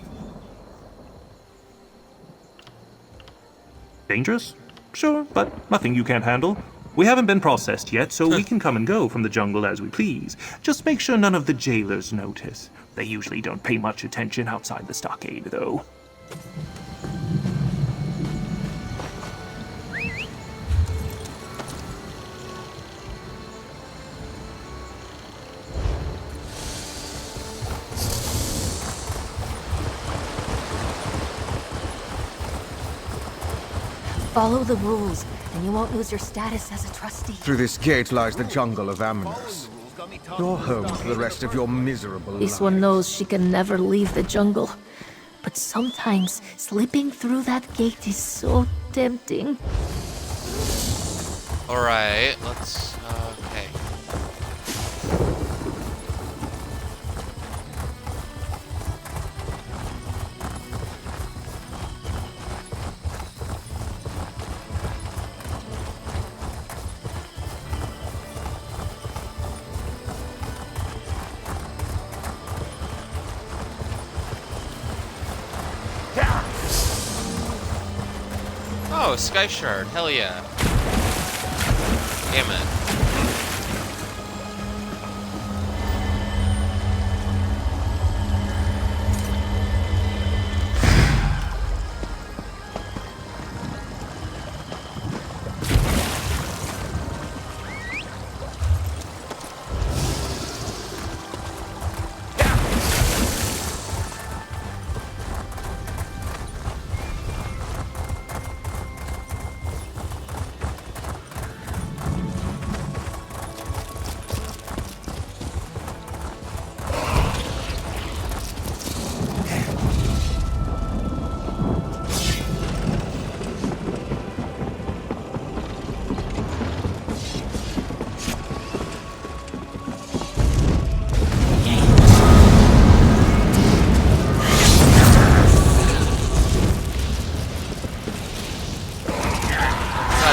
[SPEAKER 14] Dangerous? Sure, but nothing you can't handle. We haven't been processed yet, so we can come and go from the jungle as we please. Just make sure none of the jailers notice. They usually don't pay much attention outside the stockade, though.
[SPEAKER 3] Follow the rules, and you won't lose your status as a trustee.
[SPEAKER 12] Through this gate lies the jungle of Aminos. Your home for the rest of your miserable life.
[SPEAKER 3] This one knows she can never leave the jungle. But sometimes, slipping through that gate is so tempting.
[SPEAKER 1] Alright, let's... okay. Oh, Sky Shard, hell yeah. Damn it.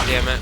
[SPEAKER 1] Damn it.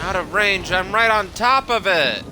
[SPEAKER 1] Out of range, I'm right on top of it!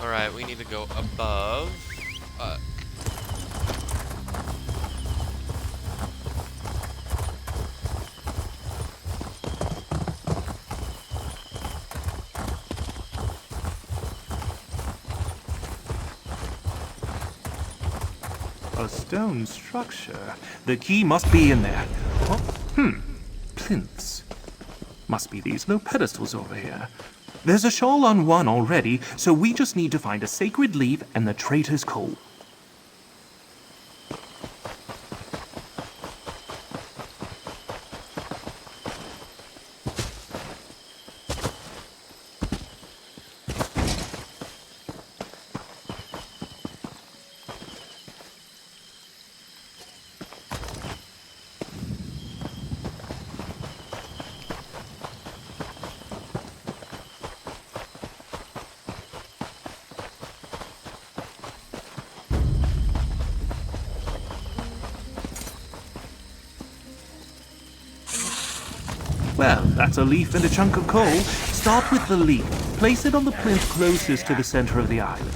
[SPEAKER 1] Alright, we need to go above.
[SPEAKER 14] A stone structure. The key must be in there. Oh, plinths. Must be these low pedestals over here. There's a shawl on one already, so we just need to find a sacred leaf and the traitor's coal. Well, that's a leaf and a chunk of coal. Start with the leaf. Place it on the plinth closest to the center of the island.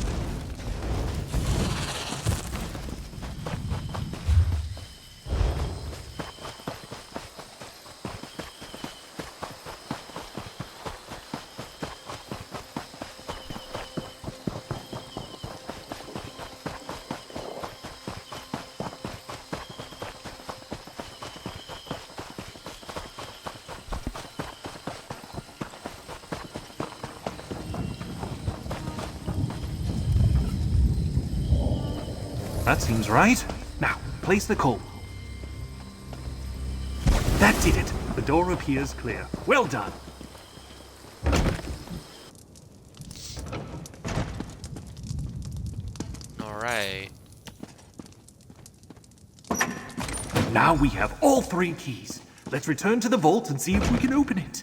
[SPEAKER 14] That seems right. Now, place the coal. That did it. The door appears clear. Well done.
[SPEAKER 1] Alright.
[SPEAKER 14] Now we have all 3 keys. Let's return to the vault and see if we can open it.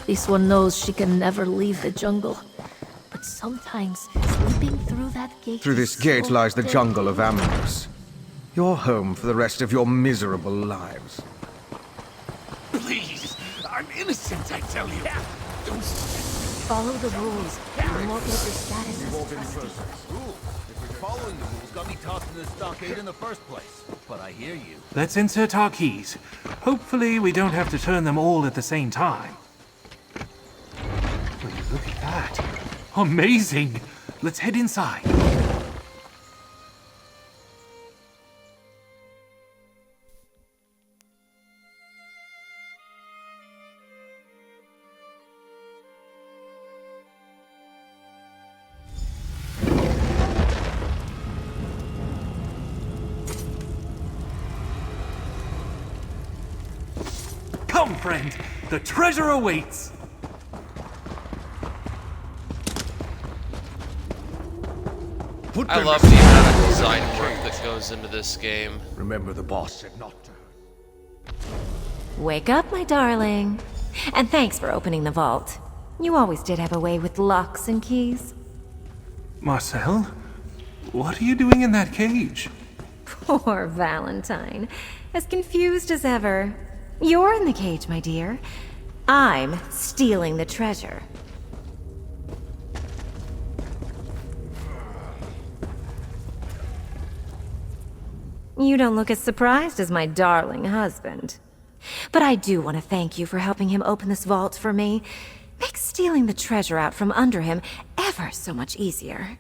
[SPEAKER 15] This one knows she can never leave the jungle. But sometimes, slipping through that gate...
[SPEAKER 12] Through this gate lies the jungle of Amorous. Your home for the rest of your miserable lives.
[SPEAKER 13] Please, I'm innocent, I tell you. Don't...
[SPEAKER 15] Follow the rules. You won't get your status as trusted.
[SPEAKER 16] Following the rules got me tossed in the stockade in the first place. But I hear you.
[SPEAKER 14] Let's insert our keys. Hopefully we don't have to turn them all at the same time. Will you look at that? Amazing! Let's head inside. Come, friend! The treasure awaits!
[SPEAKER 1] I love the amount of design work that goes into this game.
[SPEAKER 5] Remember the boss said not to.
[SPEAKER 11] Wake up, my darling. And thanks for opening the vault. You always did have a way with locks and keys.
[SPEAKER 14] Marcel? What are you doing in that cage?
[SPEAKER 11] Poor Valentine. As confused as ever. You're in the cage, my dear. I'm stealing the treasure. You don't look as surprised as my darling husband. But I do want to thank you for helping him open this vault for me. Makes stealing the treasure out from under him ever so much easier.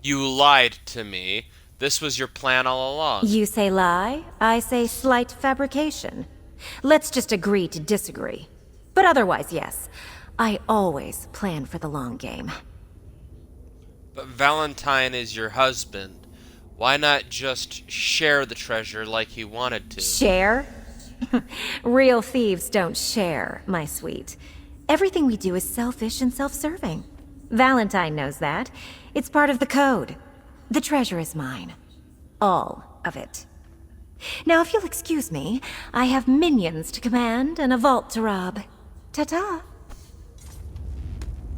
[SPEAKER 1] You lied to me. This was your plan all along.
[SPEAKER 11] You say lie, I say slight fabrication. Let's just agree to disagree. But otherwise, yes. I always plan for the long game.
[SPEAKER 1] But Valentine is your husband. Why not just share the treasure like he wanted to?
[SPEAKER 11] Share? Real thieves don't share, my sweet. Everything we do is selfish and self-serving. Valentine knows that. It's part of the code. The treasure is mine. All of it. Now, if you'll excuse me, I have minions to command and a vault to rob. Ta-ta.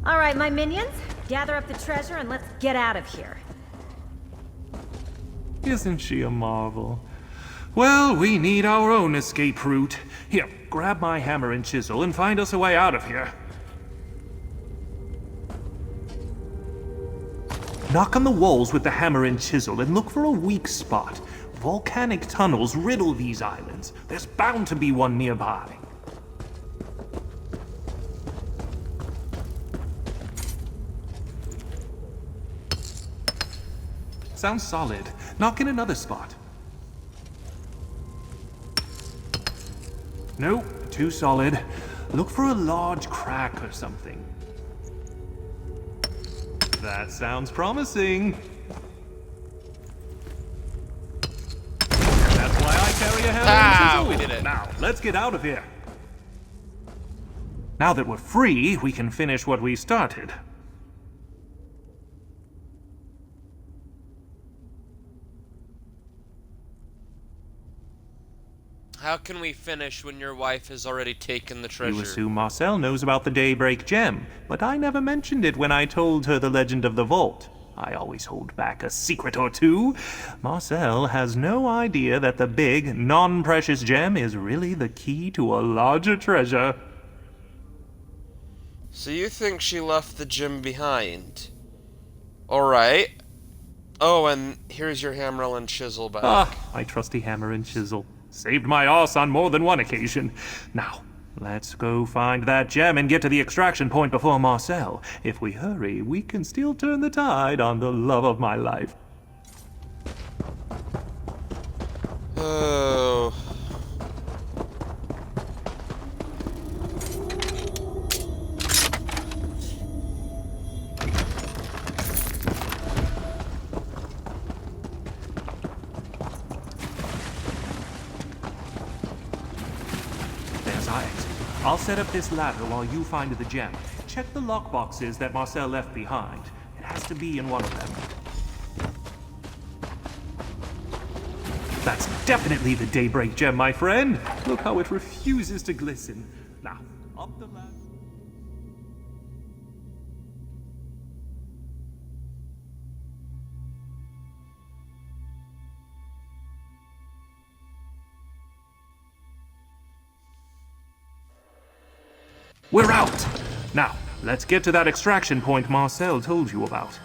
[SPEAKER 11] All right, my minions, gather up the treasure and let's get out of here.
[SPEAKER 14] Isn't she a marvel? Well, we need our own escape route. Here, grab my hammer and chisel and find us a way out of here. Knock on the walls with the hammer and chisel and look for a weak spot. Volcanic tunnels riddle these islands. There's bound to be one nearby. Sounds solid. Knock in another spot. Nope, too solid. Look for a large crack or something. That sounds promising. That's why I carry a hammer and chisel.
[SPEAKER 1] We did it.
[SPEAKER 14] Now, let's get out of here. Now that we're free, we can finish what we started.
[SPEAKER 1] How can we finish when your wife has already taken the treasure?
[SPEAKER 14] You assume Marcel knows about the Daybreak Gem, but I never mentioned it when I told her the legend of the vault. I always hold back a secret or two. Marcel has no idea that the big, non-precious gem is really the key to a larger treasure.
[SPEAKER 1] So you think she left the gem behind? Alright. Oh, and here's your hammer and chisel back.
[SPEAKER 14] Ah, my trusty hammer and chisel. Saved my ass on more than one occasion. Now, let's go find that gem and get to the extraction point before Marcel. If we hurry, we can still turn the tide on the love of my life.
[SPEAKER 1] Oh.
[SPEAKER 14] I'll set up this ladder while you find the gem. Check the lockboxes that Marcel left behind. It has to be in one of them. That's definitely the Daybreak Gem, my friend. Look how it refuses to glisten. Now, up the ladder. We're out! Now, let's get to that extraction point Marcel told you about.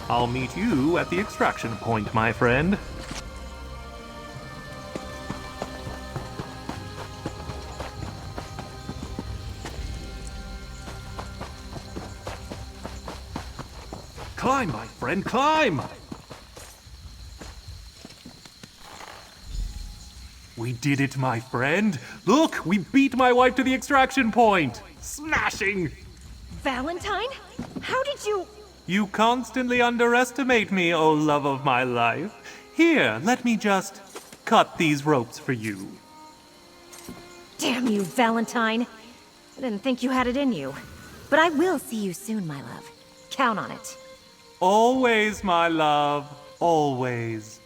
[SPEAKER 14] I'll meet you at the extraction point, my friend. Climb, my friend, climb! We did it, my friend. Look, we beat my wife to the extraction point. Smashing!
[SPEAKER 11] Valentine? How did you...
[SPEAKER 14] You constantly underestimate me, oh love of my life. Here, let me just cut these ropes for you.
[SPEAKER 11] Damn you, Valentine. I didn't think you had it in you. But I will see you soon, my love. Count on it.
[SPEAKER 14] Always, my love. Always.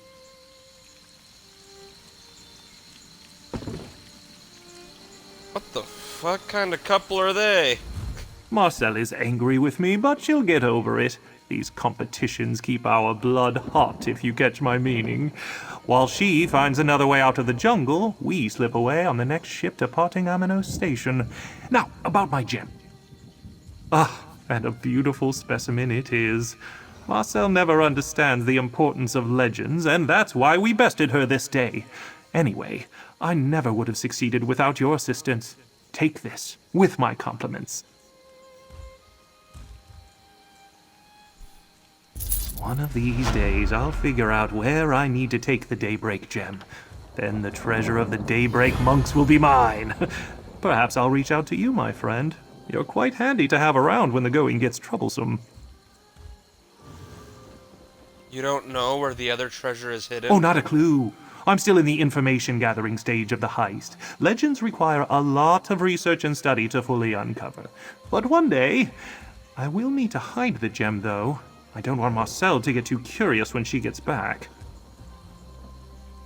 [SPEAKER 1] What the fuck kind of couple are they?
[SPEAKER 14] Marcel is angry with me, but she'll get over it. These competitions keep our blood hot, if you catch my meaning. While she finds another way out of the jungle, we slip away on the next ship departing Amino Station. Now, about my gem. Ah, and a beautiful specimen it is. Marcel never understands the importance of legends, and that's why we bested her this day. Anyway, I never would have succeeded without your assistance. Take this. With my compliments. One of these days, I'll figure out where I need to take the Daybreak Gem. Then the treasure of the Daybreak monks will be mine. Perhaps I'll reach out to you, my friend. You're quite handy to have around when the going gets troublesome.
[SPEAKER 1] You don't know where the other treasure is hidden?
[SPEAKER 14] Oh, not a clue. I'm still in the information gathering stage of the heist. Legends require a lot of research and study to fully uncover. But one day, I will need to hide the gem, though. I don't want Marcel to get too curious when she gets back.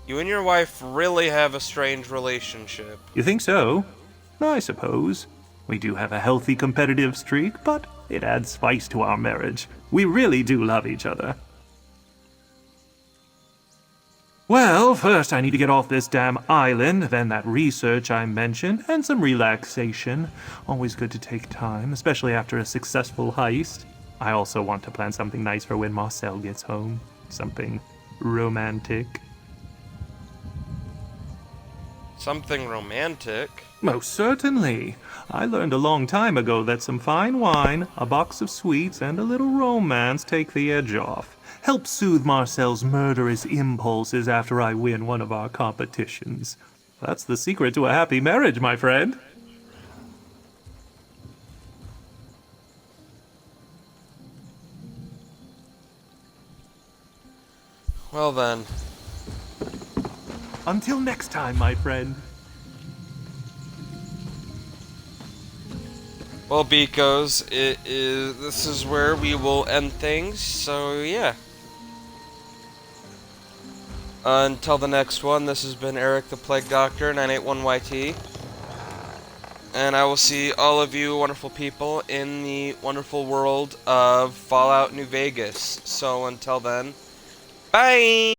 [SPEAKER 1] You and your wife really have a strange relationship.
[SPEAKER 14] You think so? I suppose. We do have a healthy competitive streak, but it adds spice to our marriage. We really do love each other. Well, first I need to get off this damn island, then that research I mentioned, and some relaxation. Always good to take time, especially after a successful heist. I also want to plan something nice for when Marcel gets home. Something romantic.
[SPEAKER 1] Something romantic?
[SPEAKER 14] Most certainly. I learned a long time ago that some fine wine, a box of sweets, and a little romance take the edge off. Help soothe Marcel's murderous impulses after I win one of our competitions. That's the secret to a happy marriage, my friend.
[SPEAKER 1] Well then.
[SPEAKER 14] Until next time, my friend.
[SPEAKER 1] Well, beekos, this is where we will end things, so yeah. Until the next one, this has been Eric the Plague Doctor, 981YT. And I will see all of you wonderful people in the wonderful world of Fallout New Vegas. So until then, bye!